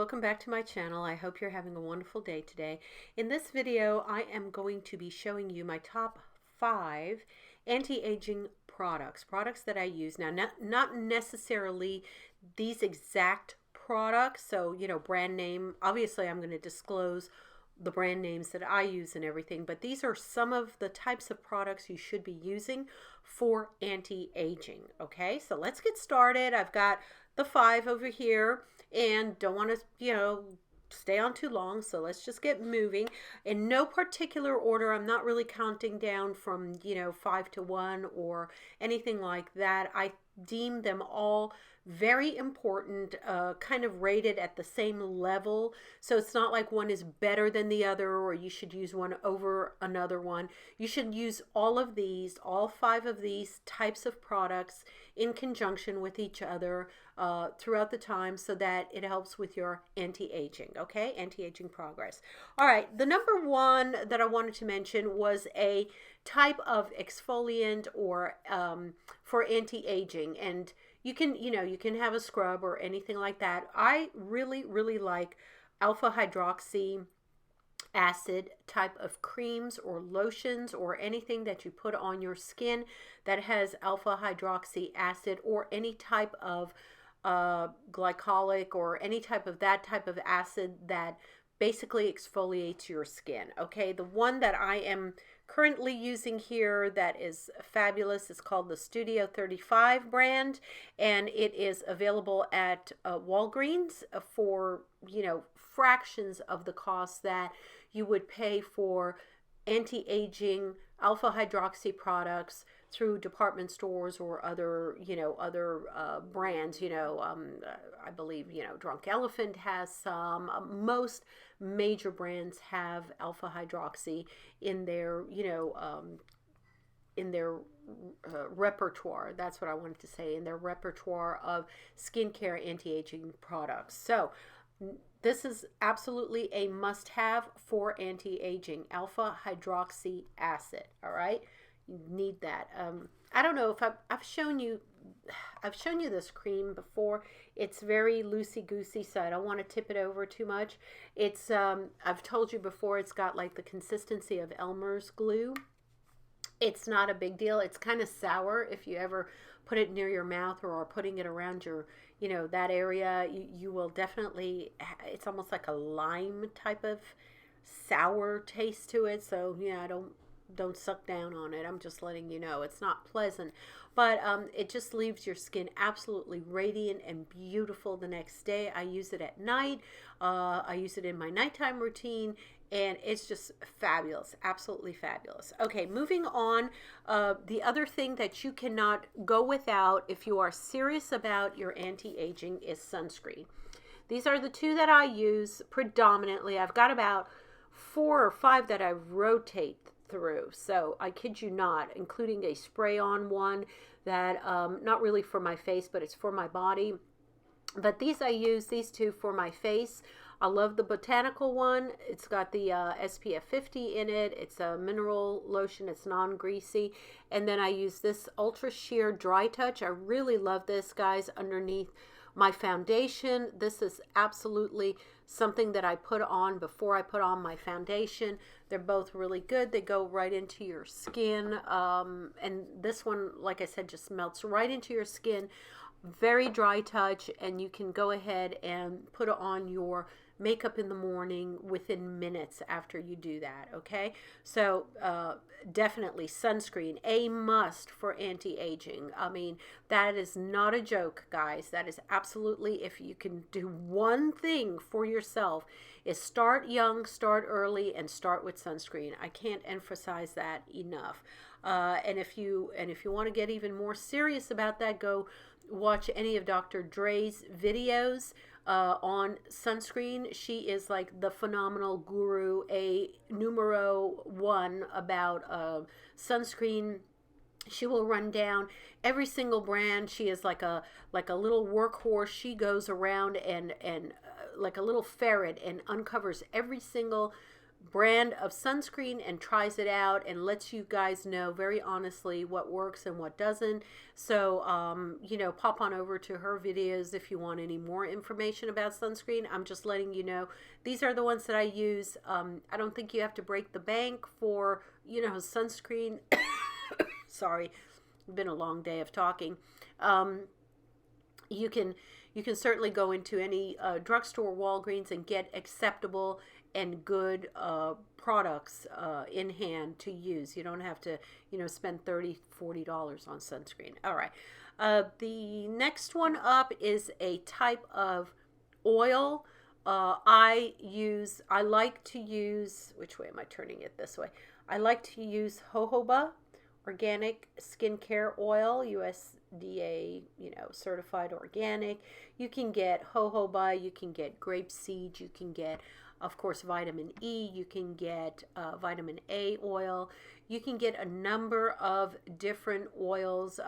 welcome back to my channel. I hope you're having a wonderful day today. In this video, I am going to be showing you my top 5 anti-aging products that I use. Now, not necessarily these exact products, so, you know, brand name. Obviously, I'm going to disclose the brand names that I use and everything, but these are some of the types of products you should be using for anti-aging. Okay, so let's get started. I've got the 5 over here and don't want to, you know, stay on too long, so let's just get moving. In no particular order. I'm not really counting down from, you know, 5 to 1 or anything like that. I deem them all very important, kind of rated at the same level. So it's not like one is better than the other or you should use one over another one. You should use all of these, all 5 of these types of products in conjunction with each other throughout the time so that it helps with your anti-aging, okay? Anti-aging progress. All right, the number 1 that I wanted to mention was a type of exfoliant or for anti-aging, and you can, you know, you can have a scrub or anything like that. I really like alpha hydroxy acid type of creams or lotions or anything that you put on your skin that has alpha hydroxy acid or any type of glycolic or any type of that type of acid that basically exfoliates your skin. Okay, the one that I am currently using here that is fabulous is called the Studio 35 brand, and it is available at Walgreens for, you know, fractions of the cost that you would pay for anti-aging alpha hydroxy products through department stores or other, you know, other brands. You know, I believe, you know, Drunk Elephant has some. Most major brands have alpha hydroxy in their, you know, in their repertoire. That's what I wanted to say, in their repertoire of skincare anti-aging products. So this is absolutely a must-have for anti-aging, alpha hydroxy acid. All right, you need that. I don't know if I've shown you this cream before. It's very loosey-goosey, so I don't want to tip it over too much. It's I've told you before, it's got like the consistency of Elmer's glue. It's not a big deal. It's kind of sour if you ever put it near your mouth or are putting it around your, you know, that area. You will definitely, it's almost like a lime type of sour taste to it. So, yeah, don't suck down on it. I'm just letting you know it's not pleasant, but it just leaves your skin absolutely radiant and beautiful the next day. I use it at night. I use it in my nighttime routine, and it's just fabulous, absolutely fabulous. Okay, moving on. The other thing that you cannot go without if you are serious about your anti-aging is sunscreen. These are the 2 that I use predominantly. I've got about 4 or 5 that I rotate through, so I kid you not, including a spray-on one that not really for my face, but it's for my body. But these I use, these 2 for my face. I love the botanical one. It's got the SPF 50 in it. It's a mineral lotion. It's non-greasy. And then I use this Ultra Sheer Dry Touch. I really love this, guys, underneath my foundation. This is absolutely something that I put on before I put on my foundation. They're both really good. They go right into your skin. And this one, like I said, just melts right into your skin. Very dry touch, and you can go ahead and put it on your makeup in the morning within minutes after you do that. Okay, so definitely sunscreen, a must for anti-aging. I mean, that is not a joke, guys. That is absolutely, if you can do one thing for yourself, is start young, start early, and start with sunscreen. I can't emphasize that enough. And if you want to get even more serious about that, go watch any of Dr. Dre's videos on sunscreen. She is like the phenomenal guru, a numero 1 about sunscreen. She will run down every single brand. She is like a little workhorse. She goes around and like a little ferret and uncovers every single brand of sunscreen and tries it out and lets you guys know very honestly what works and what doesn't. So, you know, pop on over to her videos if you want any more information about sunscreen. I'm just letting you know these are the ones that I use. I don't think you have to break the bank for, you know, sunscreen. Sorry, it's been a long day of talking. You can certainly go into any drugstore, Walgreens, and get acceptable and good products in hand to use. You don't have to, you know, spend $30, $40 on sunscreen. All right. The next one up is a type of oil. I like to use, which way am I turning it? This way. I like to use jojoba organic skincare oil, USDA, you know, certified organic. You can get jojoba, you can get grape seed, you can get, of course, vitamin E, you can get vitamin A oil, you can get a number of different oils.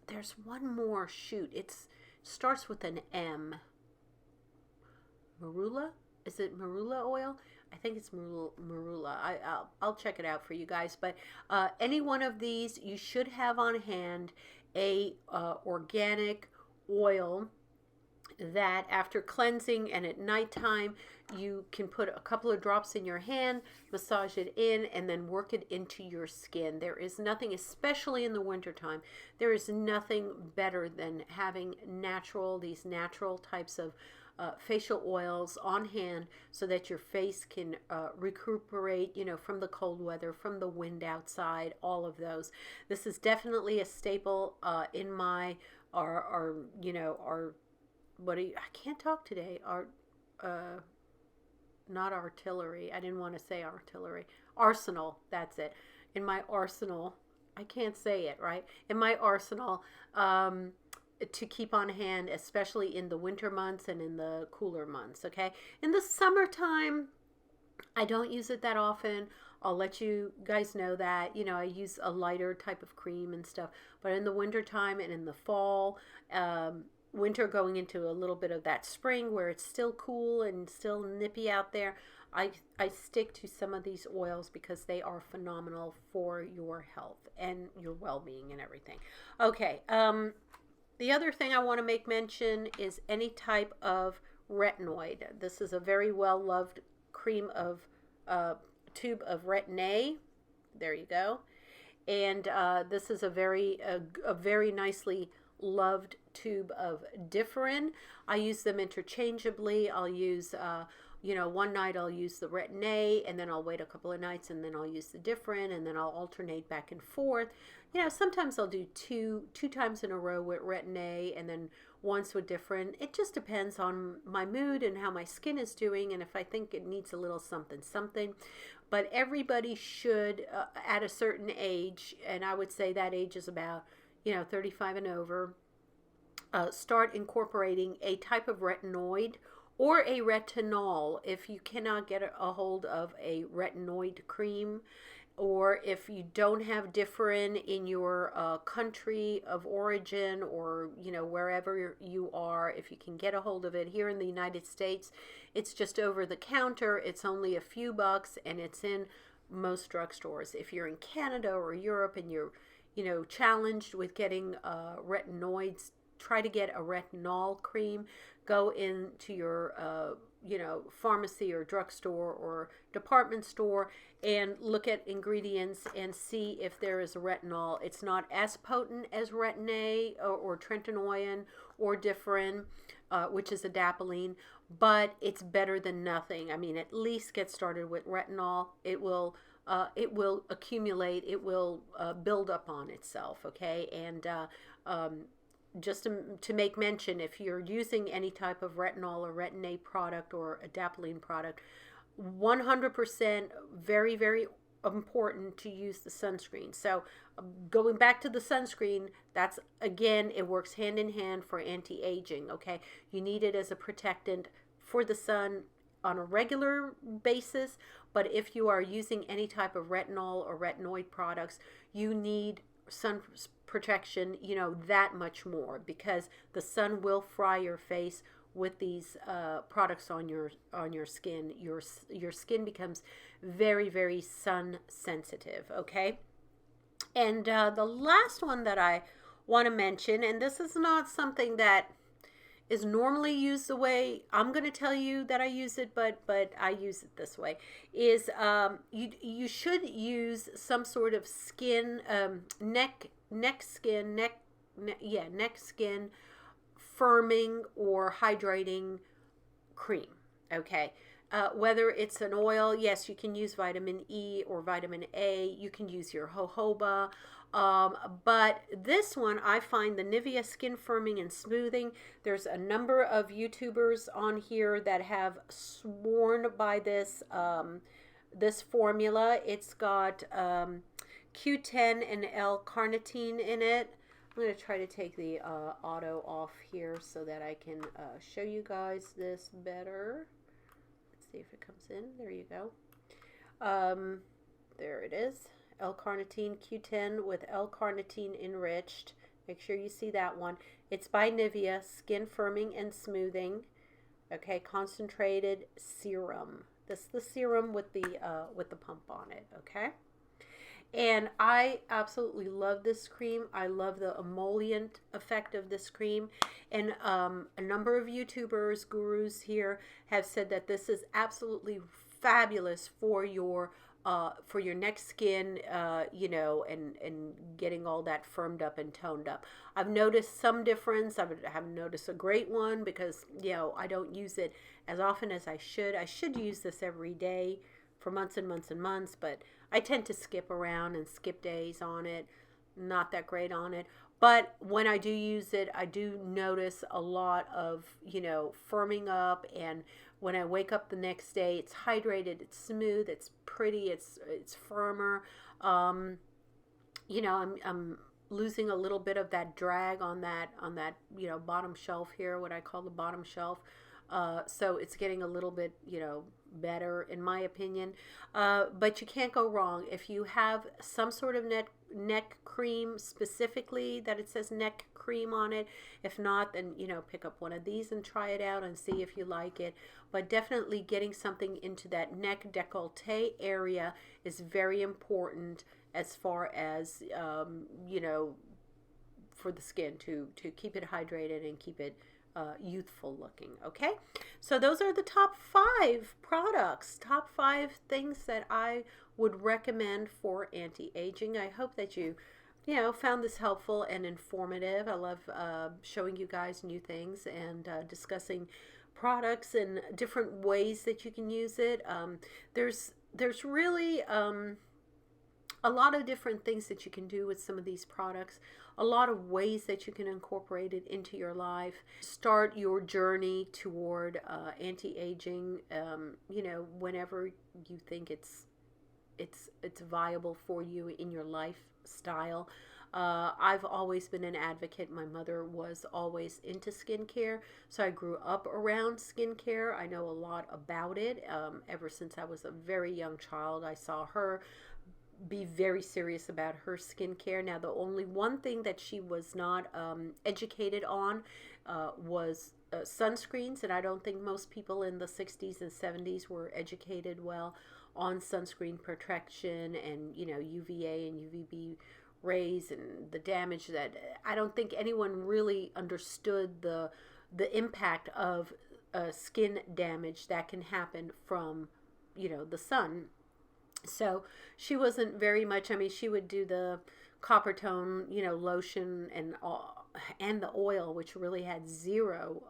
There's one more, shoot, it starts with an M. Marula? Is it marula oil? I think it's marula. I'll check it out for you guys. But any one of these, you should have on hand a organic oil that after cleansing and at nighttime, you can put a couple of drops in your hand, massage it in, and then work it into your skin. There is nothing, especially in the wintertime, there is nothing better than having these natural types of facial oils on hand so that your face can recuperate, you know, from the cold weather, from the wind outside, all of those. This is definitely a staple in my, I can't talk today, not artillery, I didn't want to say artillery, arsenal, that's it, in my arsenal, I can't say it, right, in my arsenal, to keep on hand, especially in the winter months and in the cooler months, okay? In the summertime, I don't use it that often. I'll let you guys know that, you know, I use a lighter type of cream and stuff, but in the wintertime and in the fall, winter going into a little bit of that spring where it's still cool and still nippy out there, I stick to some of these oils because they are phenomenal for your health and your well-being and everything. Okay, the other thing I want to make mention is any type of retinoid. This is a very well-loved cream of tube of Retin-A. There you go. And this is a very nicely loved tube of Differin. I use them interchangeably. I'll use one night I'll use the Retin-A, and then I'll wait a couple of nights, and then I'll use the Differin, and then I'll alternate back and forth. You know, sometimes I'll do two times in a row with Retin-A, and then once with Differin. It just depends on my mood and how my skin is doing, and if I think it needs a little something. But everybody should, at a certain age, and I would say that age is about, 35 and over, start incorporating a type of retinoid or a retinol if you cannot get a hold of a retinoid cream, or if you don't have Differin in your country of origin, or wherever you are, if you can get a hold of it. Here in the United States, it's just over the counter. It's only a few bucks, and it's in most drugstores. If you're in Canada or Europe and you're challenged with getting retinoids, try to get a retinol cream. Go into your pharmacy or drugstore or department store and look at ingredients and see if there is a retinol. It's not as potent as Retin-A or tretinoin or Differin, which is adapalene, but it's better than nothing. I mean, at least get started with retinol. It will accumulate. It will build up on itself. Okay, and just to make mention, if you're using any type of retinol or Retin-A product or adapalene product, 100% very, very important to use the sunscreen. So going back to the sunscreen, that's, again, it works hand in hand for anti-aging, okay? You need it as a protectant for the sun on a regular basis, but if you are using any type of retinol or retinoid products, you need sun protection, that much more, because the sun will fry your face with these products on your skin, your skin becomes very, very sun sensitive. Okay, and the last one that I want to mention, and this is not something that is normally used the way I'm going to tell you that I use it, but I use it this way, is you should use some sort of skin neck skin firming or hydrating cream. Okay. Whether it's an oil, yes, you can use vitamin E or vitamin A. You can use your jojoba. But this one, I find the Nivea Skin Firming and Smoothing. There's a number of YouTubers on here that have sworn by this this formula. It's got Q10 and L-carnitine in it. I'm going to try to take the auto off here so that I can show you guys this better. Let's see if it comes in. There you go. There it is. L-carnitine Q10 with L-carnitine enriched. Make sure you see that one. It's by Nivea Skin Firming and Smoothing. Okay, concentrated serum. This is the serum with the pump on it. Okay, and I absolutely love this cream. I love the emollient effect of this cream, and a number of YouTubers, gurus here, have said that this is absolutely fabulous for your neck skin, you know, and getting all that firmed up and toned up. I've noticed some difference. I haven't noticed a great one because, you know, I don't use it as often as I should. I should use this every day for months and months and months, but I tend to skip around and skip days on it. Not that great on it. But when I do use it, I do notice a lot of, you know, firming up, and when I wake up the next day, it's hydrated, it's smooth, it's pretty, it's firmer. You know, I'm losing a little bit of that drag on that you know, bottom shelf here, what I call the bottom shelf. So it's getting a little bit, you know, better in my opinion. But you can't go wrong if you have some sort of neck cream specifically that it says neck cream on it. If not, then, you know, pick up one of these and try it out and see if you like it. But definitely getting something into that neck décolleté area is very important as far as you know, for the skin to keep it hydrated and keep it youthful looking. Okay, so those are the top 5 products, top 5 things that I would recommend for anti-aging. I hope that you know, found this helpful and informative. I love showing you guys new things and discussing products and different ways that you can use it. There's really a lot of different things that you can do with some of these products, a lot of ways that you can incorporate it into your life. Start your journey toward anti-aging, you know, whenever you think it's viable for you in your lifestyle. I've always been an advocate. My mother was always into skincare, so I grew up around skincare. I know a lot about it. Ever since I was a very young child, I saw her be very serious about her skincare. Now, the only one thing that she was not educated on was sunscreens, and I don't think most people in the 60s and 70s were educated well on sunscreen protection and, you know, UVA and UVB rays and the damage that I don't think anyone really understood the impact of skin damage that can happen from, you know, the sun. So she wasn't very much, I mean, she would do the copper tone, you know, lotion and the oil, which really had zero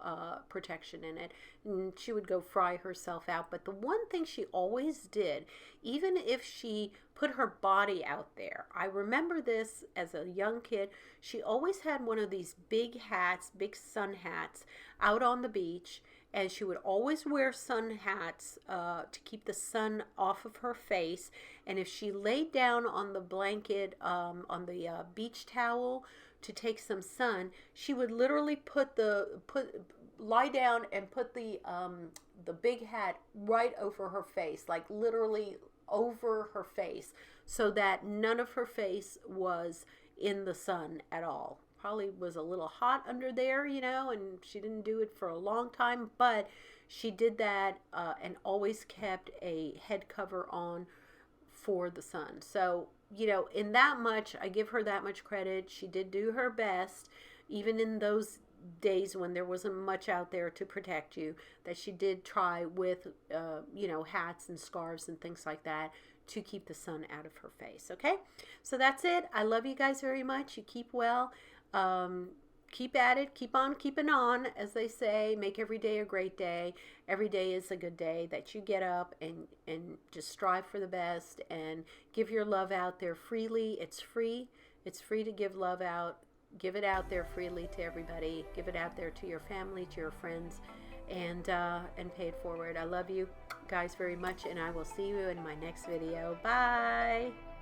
protection in it. And she would go fry herself out. But the one thing she always did, even if she put her body out there, I remember this as a young kid, she always had one of these big hats, big sun hats out on the beach. And she would always wear sun hats to keep the sun off of her face. And if she laid down on the blanket, on the beach towel to take some sun, she would literally lie down and put the big hat right over her face, like literally over her face, so that none of her face was in the sun at all. probably was a little hot under there, you know, and she didn't do it for a long time, but she did that and always kept a head cover on for the sun. So, you know, in that much, I give her that much credit. She did do her best, even in those days when there wasn't much out there to protect you, that she did try with, you know, hats and scarves and things like that to keep the sun out of her face. Okay, so that's it. I love you guys very much. You keep well. Keep at it. Keep on keeping on, as they say. Make every day a great day. Every day is a good day that you get up and just strive for the best and give your love out there freely. It's free. It's free to give love out. Give it out there freely to everybody. Give it out there to your family, to your friends, and pay it forward. I love you guys very much, and I will see you in my next video. Bye.